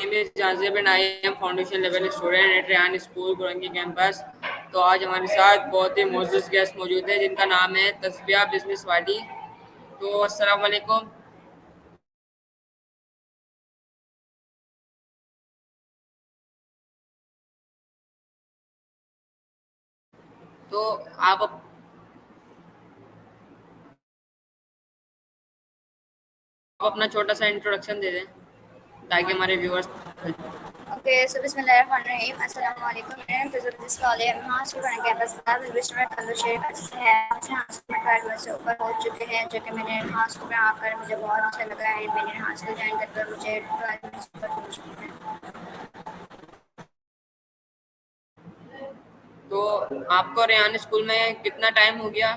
name is Jazib and I am foundation level student at Rehan school Gurangi campus. तो आज हमारे साथ बहुत ही मोअज़्ज़ज़ गेस्ट मौजूद हैं जिनका नाम है तस्बिया बिजनेस वाली। तो अस्सलाम वालेकुम। तो आप अपना छोटा सा इंट्रोडक्शन दे दें ताकि हमारे viewers. Okay, so Bismillahirrahmanirrahim. Assalamu alaikum. मेरा नाम तजुर्बे इस्लाम है। हम स्टूडेंट कैंपस लैब विच में कल शेयर कर सकते हैं। मुझे यहाँ से 12 से ऊपर हो चुके हैं जो कि मैंने यहाँ स्कूल में आकर मुझे बहुत अच्छा लगा है। मैंने यहाँ स्कूल ज्वाइन कर मुझे 12 से ऊपर हो चुके हैं। तो आपको रेहान स्कूल में कितना टाइम हो गया,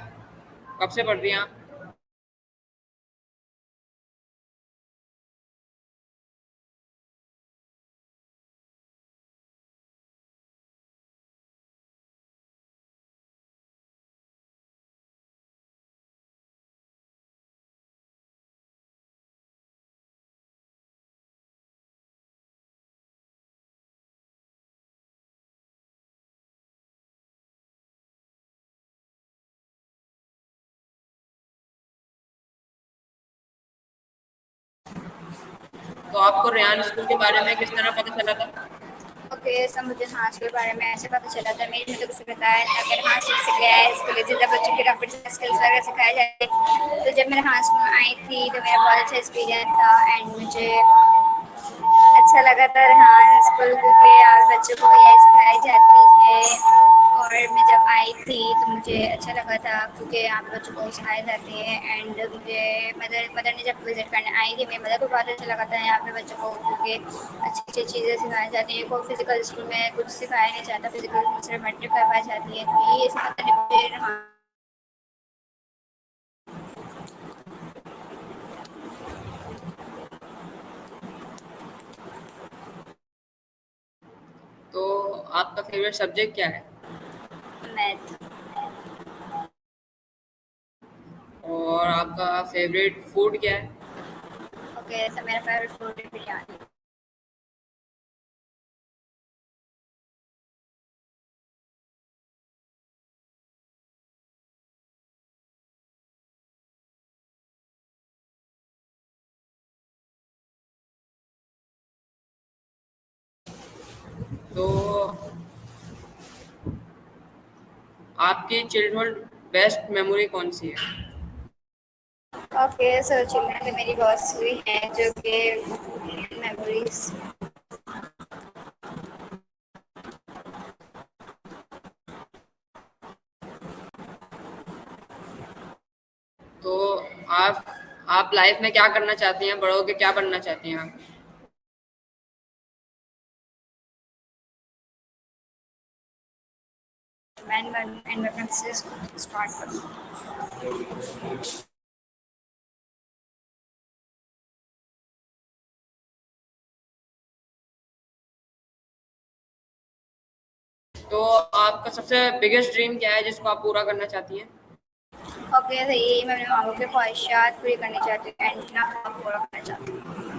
कब से पढ़ रही हैं आप? तो आपको रेहान स्कूल के बारे में किस तरह पता चला था? ओके, सब मुझे हाँस के बारे में ऐसे पता चला था। मेरी मतलब किसी बताया था अगर हाँ सीख गया है इसके लिए ज़्यादा बच्चों की रैपिड स्किल्स वगैरह सिखाए जाते हैं। तो जब मैं हाँ स्कूल में आई थी तो मेरा बहुत अच्छा एक्सपीरियंस था एंड मुझे अच्छा लगा था। हाँ स्कूल के बच्चों को ये सिखाई जाती है और मैं जब आई थी तो मुझे अच्छा लगा था क्योंकि यहाँ पे बच्चों को सिखाई जाती है एंड मुझे मदर मदर ने जब विजिट करने आई थी मेरी मदर को बहुत अच्छा लगा था यहाँ पे बच्चों को क्योंकि अच्छी अच्छी चीज़ें सिखाई जाती हैं। कोई फिजिकल स्कूल में कुछ सिखाया नहीं जाता, फिजिकल सिर्फ मैट्रिक करवाई जाती है तो ये सिखाते नहीं मुझे। हाँ तो आपका फेवरेट सब्जेक्ट क्या है मैथ। और आपका फेवरेट फूड क्या है? ओके, तो मेरा फेवरेट फूड है बिरयानी। तो आपकी चाइल्डहुड बेस्ट मेमोरी कौन सी है? ओके, सो चिल्ड्रन में मेरी बहुत सी हैं जो कि मेमोरीज। तो आप लाइफ में क्या करना चाहती हैं, बड़े होके क्या बनना चाहती हैं आप? मैन एंड मैं से स्टार्ट करूँ। तो आपका सबसे बिगेस्ट ड्रीम क्या है जिसको आप पूरा करना चाहती हैं? ओके, तो यही मैं अपने माँ बाप की ख्वाहिशात पूरी करनी चाहती हूँ एंड अपना ख्वाब पूरा करना चाहती हूँ।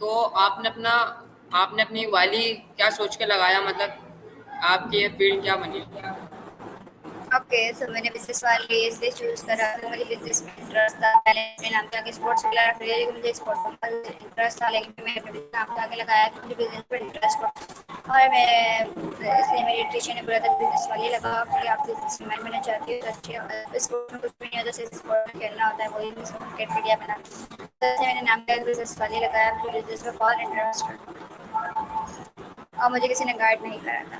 तो आपने अपनी वाली क्या सोच के लगाया, मतलब आपकी ये फील्ड क्या बनी? ओके, सो मैंने बिजनेस वाले इसलिए चूज़ करा तो मुझे बिजनेस में इंटरेस्ट था। पहले मेरे नाम पे आगे स्पोर्ट्स वाला रख लिया लेकिन मुझे स्पोर्ट्स में इंटरेस्ट था, लेकिन मैंने अपने नाम पे आगे लगाया तो मुझे बिजनेस में इंटरेस्ट था और मैं इसलिए मेरी टीचर ने बोला था बिजनेस वाले लगा कि आप बिजनेस मैन बनना चाहती हो तो अच्छी स्पोर्ट्स में कुछ भी नहीं होता, सिर्फ स्पोर्ट्स में खेलना होता है, वही क्रिकेट मीडिया बना तो इसलिए मैंने नाम पे बिजनेस वाले लगाया। मुझे बिजनेस में बहुत इंटरेस्ट था और मुझे किसी ने गाइड नहीं करा था।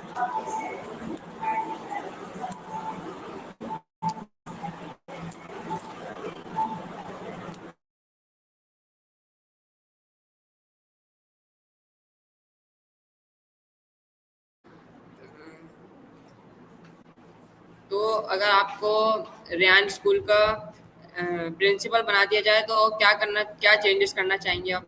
तो अगर आपको रेहान स्कूल का प्रिंसिपल बना दिया जाए तो क्या चेंजेस करना चाहेंगे आप?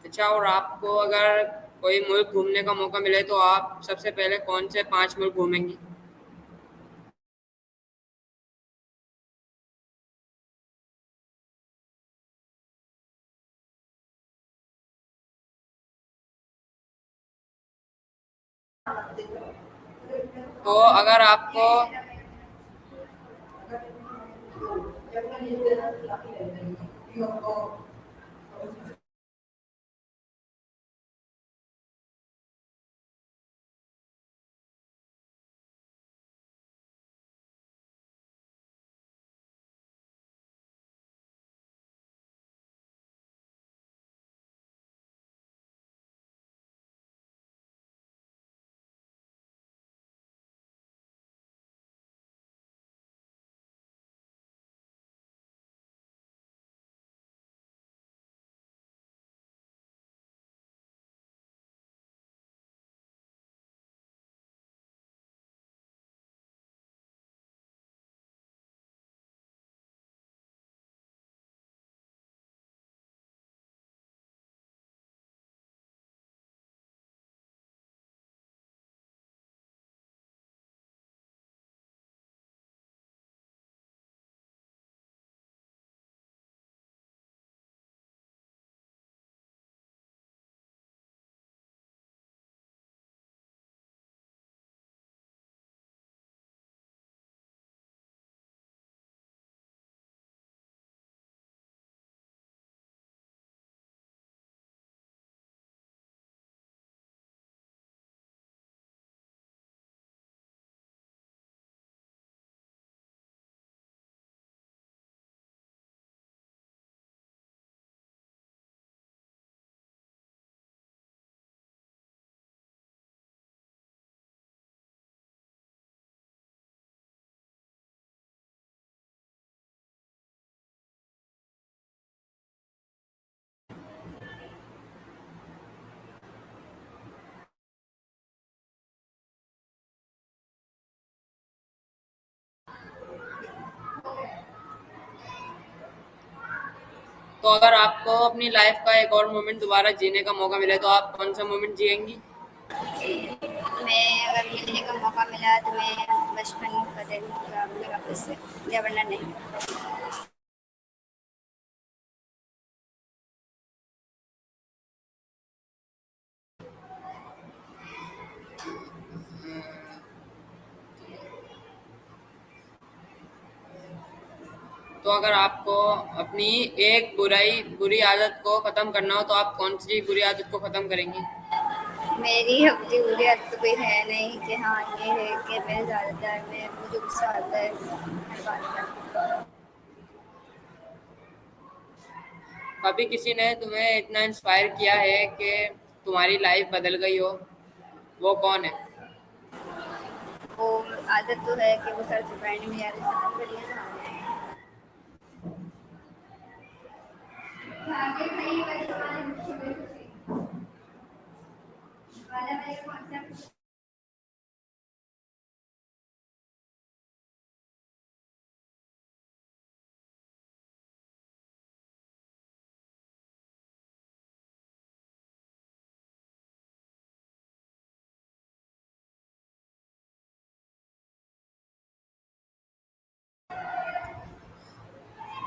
अच्छा, और आपको अगर कोई मुल्क घूमने का मौका मिले तो आप सबसे पहले कौन से 5 मुल्क घूमेंगी? तो अगर आपको तो अगर आपको अपनी लाइफ का एक और मोमेंट दोबारा जीने का मौका मिले तो आप कौन सा मोमेंट जिएंगी? मैं अगर मिलने का मौका मिला तो मैं बचपन का दिन पूरा वापस से, या वरना नहीं। तो अगर आपको अपनी एक बुरी आदत को खत्म करना हो तो आप कौन सी बुरी आदत को खत्म करेंगी? मेरी अपनी बुरी आदत तो कोई है नहीं कि हाँ ये है कि मैं ज़्यादातर मैं मुझे गुस्सा आता है हर बात पर। कभी किसी ने तुम्हें इतना इंस्पायर किया है कि तुम्हारी लाइफ बदल गई हो, वो कौन है? वो आदत तो है कि वो सर से पढ़ने में आदत खत्म कर लिया ना।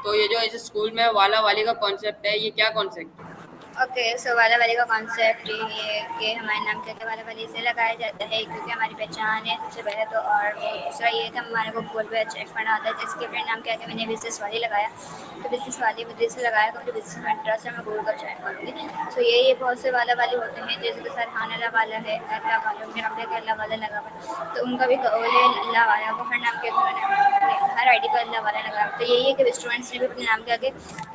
तो ये जो इस स्कूल में वाला वाली का कॉन्सेप्ट है, ये क्या कॉन्सेप्ट है? ओके, सो वाला वाली का कॉन्सेप्ट ये है कि हमारे नाम के वाला वाली से लगाया जाता है क्योंकि हमारी पहचान है सबसे पहले तो, और वो दूसरा ये कि हमारे को गोल पे अच्छा पढ़ना आता है जिसके अपने नाम क्या मैंने बिजनेस वाली लगाया। तो बिजनेस वाली वजह से लगाया तो मुझे बिजनेस में इंटरेस्ट है, मैं गोल का चयन करूँगी। तो ये बहुत से वाला वाले होते हैं जैसे कि सरहान अल्लाह वाला है, अल्लाह वाला मेरा नाम के अल्लाह वाला लगा हुआ है, तो उनका भी गोल है अल्लाह वाला, वो हर नाम के हर आईडी पर अपना वाला लगा। तो यही है कि स्टूडेंट्स ने भी अपने नाम के आगे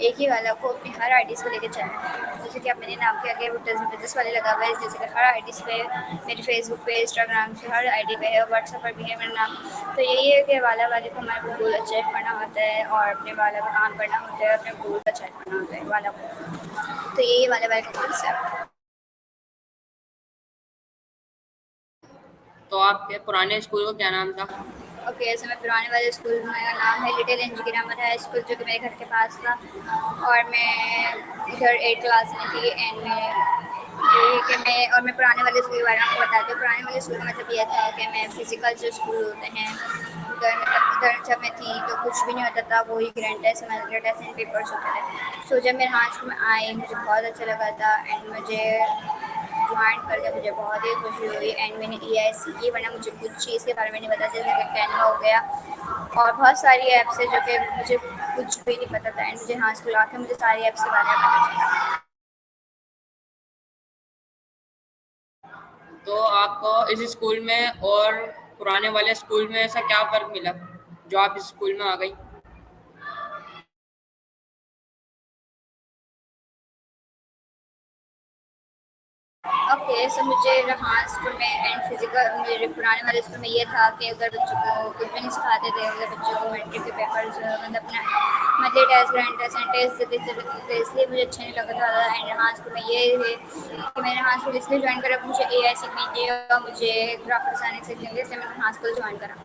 एक ही वाला को अपनी हर आईडीज़ को लेकर चलना है। जैसे कि अब मेरे नाम के आगे बिजनेस वाले लगा हुआ है, जैसे कि हर आईडीज़ पे, मेरे फेसबुक पे, इंस्टाग्राम पे, हर आईडी पे है, व्हाट्सएप पर भी है मेरा नाम। तो यही है कि वाला वाले को हमारे गोल अचीव करना होता है और अपने वाला का काम करना होता है, अपने गोल को अचीव करना होता है वाला को। तो यही वाले वाले का कॉन्सेप्ट। तो आपके पुराने स्कूल का क्या नाम था? ओके, ऐसे मैं पुराने वाले स्कूल में, मेरा नाम है little engineer Ahmad high school, जो कि मेरे घर के पास था। और मैं इधर 8 क्लास में थी एंड में ये कि मैं पुराने वाले स्कूल के बारे में आपको बताती हूँ। पुराने वाले स्कूल का मतलब ये था कि मैं फिजिकल जो स्कूल होते हैं उधर जब मैं थी तो कुछ भी नहीं होता था, वही grand test, semester test and papers होते थे। सो जब मेरे हाथ स्कूल में आई मुझे बहुत अच्छा लगा था एंड मुझे ज्वाइन करके मुझे बहुत ही खुशी हुई एंड मैंने AI सीखी, वरना मुझे कुछ चीज़ के बारे में नहीं पता, जैसे कि कैनवा हो गया और बहुत सारी ऐप्स है जो कि मुझे कुछ भी नहीं पता था एंड मुझे हाँ स्कूल आके मुझे सारी ऐप्स के बारे में पता चला। तो आपको इस स्कूल में और पुराने वाले स्कूल में ऐसा क्या फ़र्क मिला, जो आप इस स्कूल में आ गई? ओके, सो मुझे हाँ स्कूल में एंड फिजिकल, मेरे पुराने वाले स्कूल में ये था कि अगर बच्चों को कुछ भी नहीं सिखाते थे, अगर बच्चों को मैट्रिक के पेपर्स मतलब अपना monthly test, grand test and test देते थे, इसलिए मुझे अच्छा नहीं लगता था। एंड हाँ स्कूल में ये है कि मैंने हाँ स्कूल इसलिए ज्वाइन करा, मुझे AI सीखनी थी और मुझे ग्राफिक डिज़ाइनिंग सीखनी थी, इसलिए मैंने हाँ स्कूल ज्वाइन करा।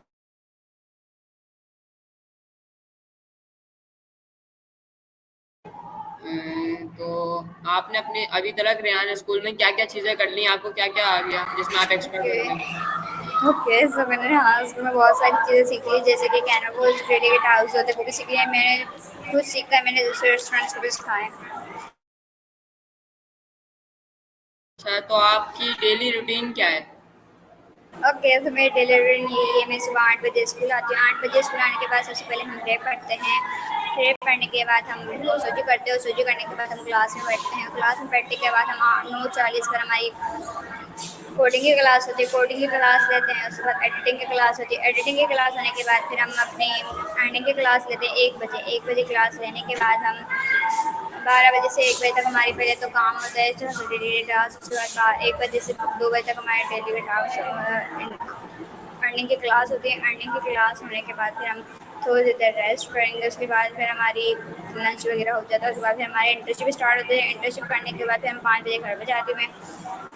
तो आपने अपने अभी तक रेहान स्कूल में क्या-क्या चीज़ें कर ली? आपको क्या-क्या आ गया जिसमें आप एक्सपर्ट ओके, बन गए? ओके, सो मैंने हाँ स्कूल में बहुत सारी चीज़ें सीखी, जैसे कि कैनवा को क्रिएटिव हाउस होते हैं वो भी सीखी है मैंने, खुद सीखा है मैंने, दूसरे स्टूडेंट्स को भी सिखाया है। अच्छा, तो आपकी डेली रूटीन क्या है? ओके, तो मेरी डिलीवरी यही है, मैं सुबह 8 बजे स्कूल आती हूँ। 8 बजे स्कूल आने के बाद सबसे पहले हम प्रे पढ़ते हैं। प्रे पढ़ने के बाद हम सूजी करते हैं और सूजी करने के बाद हम क्लास में बैठते हैं। क्लास में बैठने के बाद हम 9:40 पर हमारी कोडिंग की क्लास होती है, कोडिंग की क्लास लेते हैं। उसके बाद एडिटिंग की क्लास होती है, एडिटिंग की क्लास होने के बाद फिर हम अपनी एंडिंग की क्लास लेते हैं 1 बजे क्लास लेने के बाद हम 12 बजे से 1 बजे तक हमारी पहले तो काम होता है डेली टास्क। उसके बाद 1 बजे से 2 बजे तक हमारे डेली टास्क अर्निंग की क्लास होती है। अर्निंग की क्लास होने के बाद फिर हम थोड़ी देर रेस्ट करेंगे। उसके बाद फिर हमारी लंच वगैरह हो जाता है। उसके बाद फिर हमारे इंटर्नशिप स्टार्ट होते हैं। इंटर्नशिप करने के बाद फिर हम 5 बजे घर पर जाती हूँ मैं।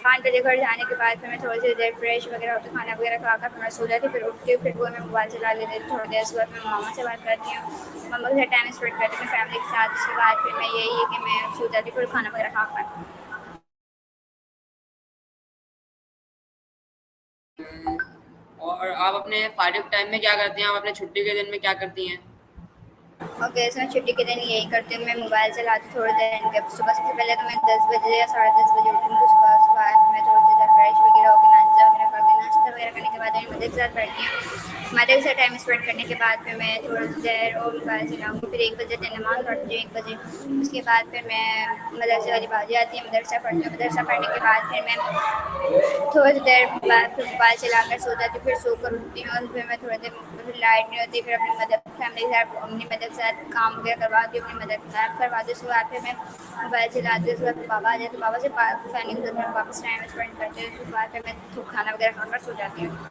5 बजे घर जाने के बाद फिर मैं थोड़ी सी देर फ्रेश वगैरह होकर खाना वगैरह खाकर फिर मैं सो जाती हूँ। फिर उठ के फिर वो मैं मोबाइल चला लेती हूँ थोड़ी देर। उसके बाद मैं मामा से बात करती हूँ, मम्मा के साथ टाइम स्पेंड करती हूँ फैमिली के साथ। उसके बाद फिर मैं यही है कि मैं सो जाती हूँ फिर खाना वगैरह खाकर। और आप अपने फारिग टाइम में क्या करती हैं? आप अपने छुट्टी के दिन में क्या करती हैं? ओके, इसमें छुट्टी के दिन यही करती हूँ, मैं मोबाइल चलाती हूँ थोड़ी देर। इनके सुबह सबसे पहले तो मैं 10 बजे या 10:30 बजे उठूँगी। सुबह सुबह मैं थोड़ी सी देर फ्रेश वगैरह होकर नाश्ता वगैरह करके, नाश्ता वगैरह करने के बाद मैं मदर के साथ बैठती हूँ। मदर के साथ टाइम स्पेंड करने के बाद फिर मैं थोड़ी सी देर और मोबाइल चलाऊँगी। फिर 1 बजे तक नमाज़ पढ़ती हूँ 1 बजे। उसके बाद फिर मैं मदरसे वाली बाजी आती है, मदरसा पढ़ती हूँ। मदरसा पढ़ने के बाद फिर मैं थोड़ी देर बाद फिर मोबाइल चलाकर सो जाती हूँ। फिर सोकर उठती हूँ और फिर मैं थोड़ी देर, फिर लाइट नहीं होती, फिर अपनी मदर फैमिली के साथ, अपनी मदर के साथ काम वगैरह करवाती हूँ, अपनी मदर के साथ करवाती हूँ। उसके बाद फिर मैं मोबाइल चलाती हूँ। उसके बाद पापा आ जाते हैं, पापा से फैमिली के साथ मैं वापस टाइम स्पेंड करती हूँ। उसके बाद फिर मैं खाना वगैरह खाकर सो जाती हूँ।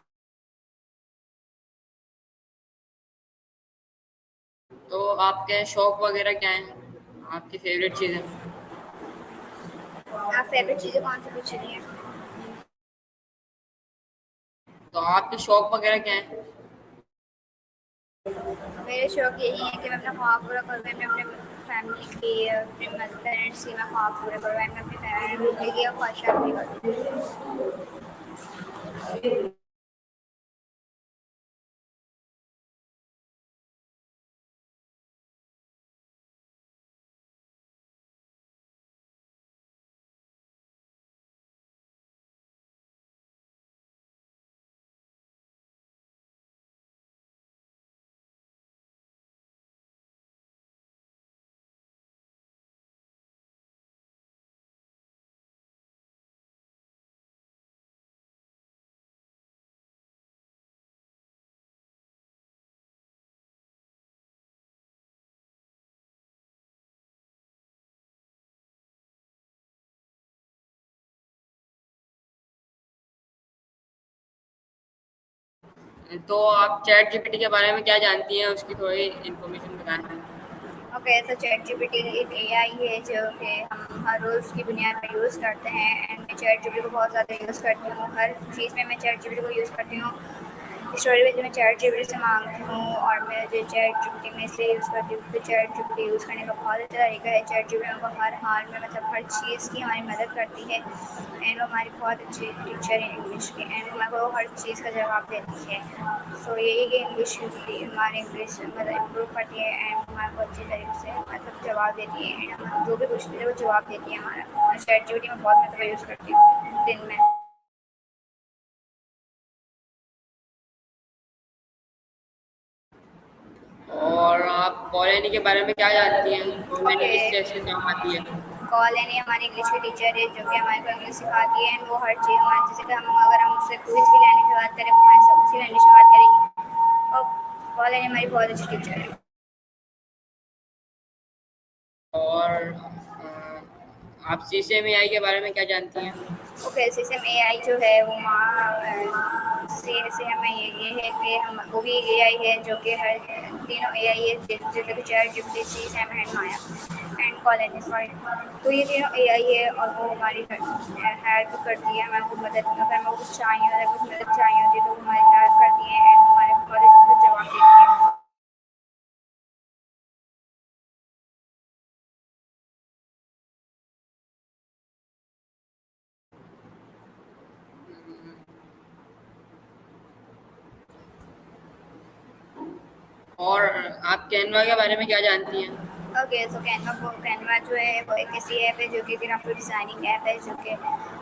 तो आपके शौक वगैरह क्या हैं? आपकी फेवरेट चीज़ें? आप फेवरेट चीज़ें कौन सी पूछ रही हैं? तो आपके शौक वगैरह क्या हैं? मेरे शौक यही है कि मैं अपना ख्वाब पूरा करूँ, मैं अपने फैमिली की, अपने पेरेंट्स की मैं ख्वाब पूरा करूँ, मैं अपनी फैमिली की ख्वाहिशात पूरी करूँ। तो आप चैट जीपीटी के बारे में क्या जानती हैं, उसकी थोड़ी इन्फॉर्मेशन बताएं हमें। ओके, तो चैट जीपीटी एक एआई है जो कि हम हर रोज़ की दुनिया में यूज़ करते हैं। एंड मैं चैट जीपीटी को बहुत ज़्यादा यूज़ करती हूँ, हर चीज़ में मैं चैट जीपीटी को यूज़ करती हूँ। स्टोरी में जो मैं चैट जीपीटी से मांगती हूँ, और मैं जो चैट जीपीटी में इसलिए यूज़ करती हूँ क्योंकि चैट जीपीटी यूज़ करने का बहुत अच्छा तरीका है। चैट जीपीटी हमको हर हाल में मतलब हर चीज़ की हमारी मदद करती है। एंड वो हमारी बहुत अच्छी टीचर है इंग्लिश की, एंड हमारे को हर चीज़ का जवाब देती है। सो यही कि इंग्लिश हमारी इंग्लिश मतलब इम्प्रूव करती है, एंड हमारे को अच्छी तरीके से मतलब जवाब देती है। एंड हम जो भी पूछते हैं वो जवाब देती है हमारा। चैट जीपीटी में बहुत मतलब यूज़ करती हूँ दिन में। और आप कॉलोनी के बारे में क्या जानती हैं, कॉलोनी ओके, किस कैसे काम आती है। कॉल यानी हमारी इंग्लिश की टीचर है जो कि हमारे को इंग्लिश सिखाती है। एंड वो हर चीज़ हमारे जैसे कि हम अगर हम उससे कुछ भी लैंग्वेज में बात करें वो हमारे से उसी लैंग्वेज में बात करेगी। और कॉल यानी हमारी बहुत अच्छी टीचर है। और आप सीसीएमएआई के बारे में क्या जानती हैं। ओके, सिस्टम एआई जो है वो से हमें ये है कि हम वो भी एआई है जो कि हर तीनों एआई है जैसे कि chat GPT, C, Sam and Maya and college sorry. तो ये तीनों एआई है और वो हमारी हेल्प करती है, हमारे को मदद अगर हमें कुछ चाहिए अगर कुछ मदद चाहिए होती है तो वो हमारी हेल्प करती है एंड हमारे कॉलेज में जवाब देती है। और आप कैनवा के बारे में क्या जानती हैं। ओके, सो कैनवा जो है वो एक ऐसी ऐप है जो कि ग्राफिक डिज़ाइनिंग ऐप है जो कि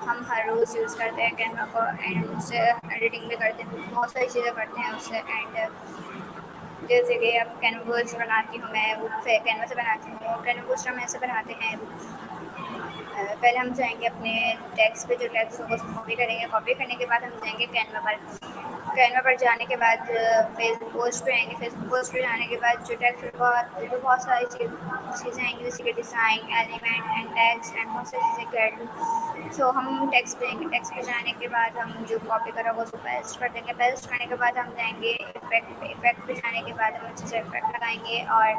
हम हर रोज़ यूज़ करते हैं कैनवा को। एंड उससे एडिटिंग भी करते हैं, बहुत सारी चीज़ें करते हैं उससे। एंड जैसे कि अब कैनवस बनाती हूँ मैं, वो कैनवा से बनाती हूँ। कैनवस हम ऐसे बनाते हैं, पहले हम जाएंगे अपने टेक्स्ट पे, जो टेक्स्ट होगा उसको कॉपी करेंगे। कॉपी करने के बाद हम जाएंगे कैनवा पर। कैनवा पर जाने के बाद फेसबुक पोस्ट पे आएंगे। फेसबुक पोस्ट पे जाने के बाद जो टेक्स्ट पे बहुत सारी चीज़ें आएंगी जैसे कि design, element and text and बहुत सारी चीज़ें कैड। सो हम टेक्स्ट पे जाएंगे। टेक्स्ट पे जाने के बाद हम जो कॉपी करा होगा उसको पेस्ट कर देंगे। पेस्ट करने के बाद हम जाएंगे इफेक्ट पे। इफेक्ट पे जाने के बाद हम अच्छे से इफेक्ट लगाएंगे और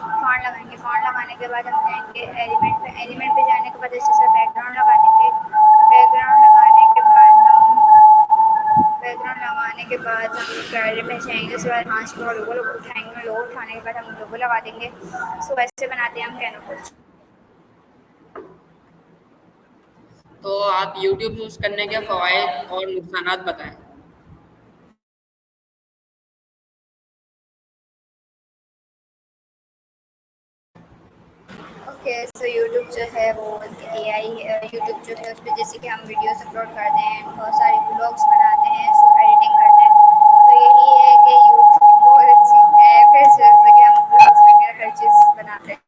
फॉन्ट लगाएंगे। फॉन्ट लगाने के बाद हम जाएंगे एलिमेंट पे। एलिमेंट पे जाने के बाद अच्छे से बैकग्राउंड लगा देंगे। बैकग्राउंड लगाने के बाद हम गैलरी में जाएंगे। उसके बाद हाथ को लोगो लोगो उठाएंगे। लोगो उठाने के बाद हम लोगो लगा देंगे। सो वैसे बनाते हैं हम कैनवस। तो आप यूट्यूब यूज़ करने के फ़वाइद और नुकसानात बताएं। ओके, सो यूट्यूब जो है वो एआई है। यूट्यूब जो है उस पर जैसे कि हम वीडियोस अपलोड करते हैं, बहुत सारे ब्लॉग्स बनाते हैं, सो एडिटिंग करते हैं। तो यही है कि यूट्यूब बहुत अच्छी ऐप है जैसे कि हम ब्लॉग्स वगैरह हर चीज़ बनाते हैं।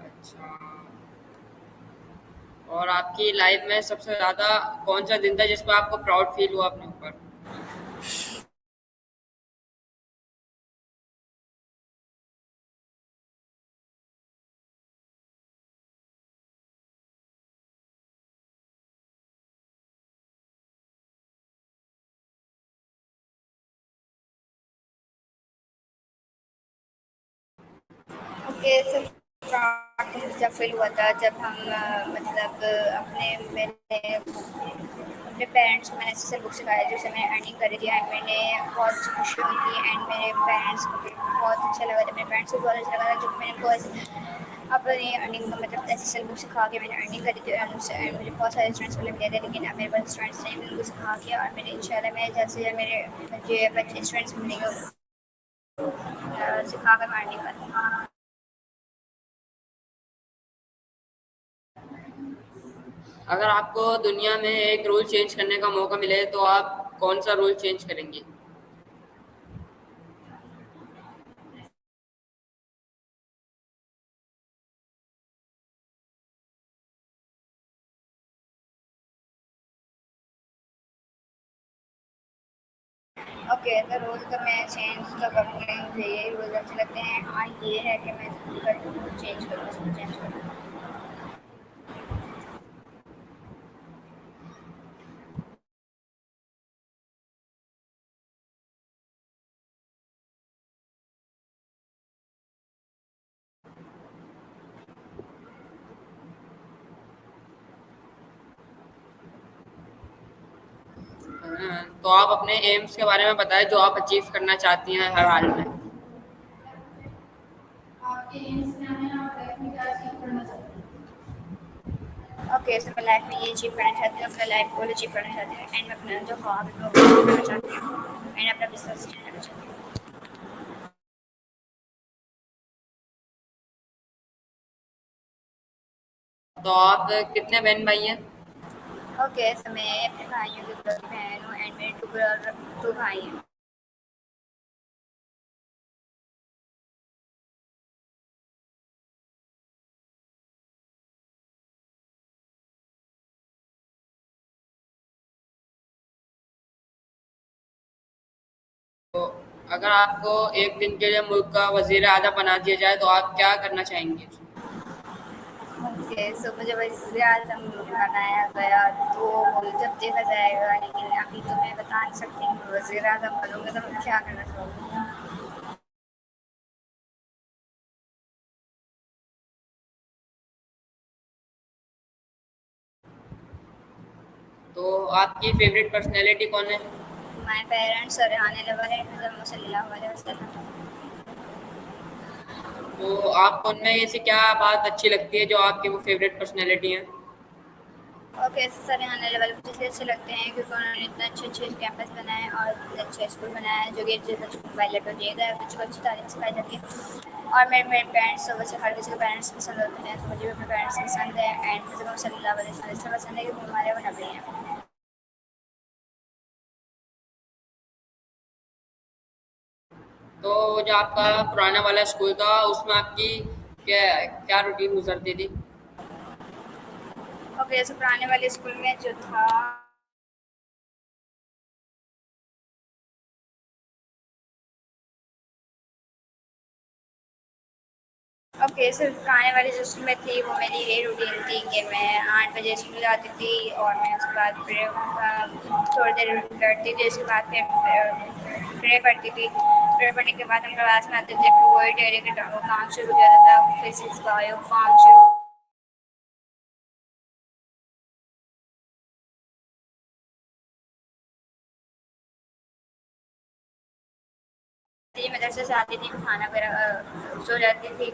अच्छा। और आपकी लाइफ में सबसे ज़्यादा कौन सा दिन था जिस पर आपको प्राउड फील हुआ अपने ऊपर। ओके, सो जब फील हुआ था जब हम मतलब अपने पेरेंट्स को मैंने एसएसएल बुक सिखाया जिससे मैं अर्निंग कर रही थी। एंड मैंने बहुत खुशी हुई थी। एंड मेरे पेरेंट्स को भी बहुत अच्छा लगा था। मेरे पेरेंट्स को बहुत अच्छा लगा था जब मैंने बहुत अपनी अर्निंग मतलब एसएसएल बुक सिखा के मैंने अर्निंग करी थी। एंड उससे मुझे बहुत सारे स्टूडेंट्स को मिले थे, लेकिन अब मेरे पास स्टूडेंट्स नहीं, मैंने उनको सिखा के और मेरे इंशाल्लाह मैं जल्द से जल्द मेरे जो बच्चे स्टूडेंट्स मिलेंगे सिखा कर मैं अर्निंग करूँगी। अगर आपको दुनिया में एक रूल चेंज करने का मौका मिले तो आप कौन सा रूल चेंज करेंगे। ओके, तो रोज़ तो मैं चेंज तो करूँगी, मुझे यही रोज़ अच्छे लगते हैं। हाँ, ये है कि मैं चेंज करूँ, इसको चेंज करूँ। तो आप अपने एम्स के बारे में बताएं जो आप अचीव करना चाहती हैं हर हाल में। ओके, सो मैं लाइफ में ये अचीव करना चाहती हूँ, अपना लाइफ गोल अचीव करना चाहती हूँ, एंड मैं अपना जो ख्वाब है वो पूरा करना चाहती हूँ, एंड अपना बिजनेस स्टार्ट करना चाहती हूँ। तो आप कितने बहन भाई हैं? ओके, सो मैं अपने भाइयों की बड़ी बहन हूँ, एंड मेरे टू भाई हैं। तो अगर आपको एक दिन के लिए मुल्क का वजीर आज़म बना दिया जाए तो आप क्या करना चाहेंगे? ओके, सो मुझे वज़ीर आज़म बनाया गया तो जब देखा जाएगा, लेकिन अभी तो मैं बता नहीं सकती हूँ। वज़ीर आज़म बनूँगी तो मैं क्या करना चाहूँगी। तो आपकी फेवरेट पर्सनैलिटी कौन है? माय पेरेंट्स और आने वाले सल्लल्लाहु अलैहि वसल्लम। तो आपको उनमें ऐसी क्या बात अच्छी लगती है जो आपकी वो फेवरेट पर्सनैलिटी है? ओके, सर आने लेवल मुझे इसलिए अच्छे लगते हैं क्योंकि उन्होंने इतने अच्छे अच्छे कैंपस बनाए हैं और इतने अच्छे स्कूल बनाए हैं जो कि बच्चों को मोबाइल लैपटॉप दिया गया है, बच्चों को अच्छी तालीम सिखाई जाती है। और मेरे पेरेंट्स तो वैसे हर किसी के पेरेंट्स पसंद होते हैं, तो मुझे भी अपने पेरेंट्स पसंद है, एंड मुझे सल्लल्लाहु अलैहि वसल्लम इसलिए पसंद है क्योंकि हमारे वो नबी हैं। तो जो आपका पुराना वाला स्कूल था उसमें आपकी क्या क्या रूटीन गुजरती थी? ओके, सो पुराने वाले स्कूल में जो था, ओके, सो पुराने वाली जो स्कूल में थी वो मेरी यही रूटीन थी कि मैं 8 बजे स्कूल जाती थी और मैं उसके बाद फिर थोड़ी देर लड़ती थी, उसके बाद फिर प्रे पढ़ती थी। प्रे पढ़ने के बाद हम क्लास में आते थे, फिर वही डेली का काम शुरू हो जाता था, फिजिक्स बायो काम शुरू थी। मदरसे से आती थी, खाना वगैरह सो जाती थी,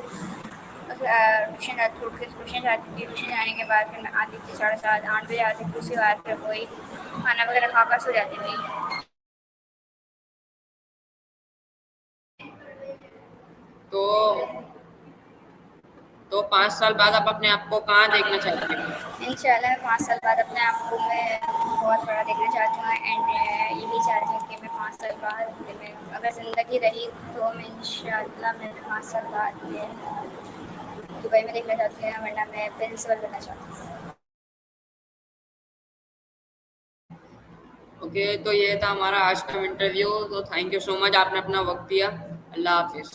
ट्यूशन ट्यूशन जाती थी, ट्यूशन जाने के बाद फिर मैं आती थी 7:30 8 बजे आती थी, उसके बाद फिर वही खाना वगैरह खाकर सो जाती थी। तो 5 साल बाद आप अपने आप को कहाँ देखना चाहते हैं? इंशाल्लाह मैं 5 साल बाद अपने आप को मैं बहुत बड़ा देखना चाहती हूँ, एंड ये भी चाहती हूँ कि मैं 5 साल बाद मैं अगर ज़िंदगी रही तो मैं इंशाल्लाह मैं 5 साल बाद मैं दुबई में देखना चाहती हूँ, वरना मैं प्रिंसिपल बनना चाहती हूँ। ओके, तो ये था हमारा आज का इंटरव्यू। तो थैंक यू सो मच, आपने अपना वक्त दिया। अल्लाह हाफिज़।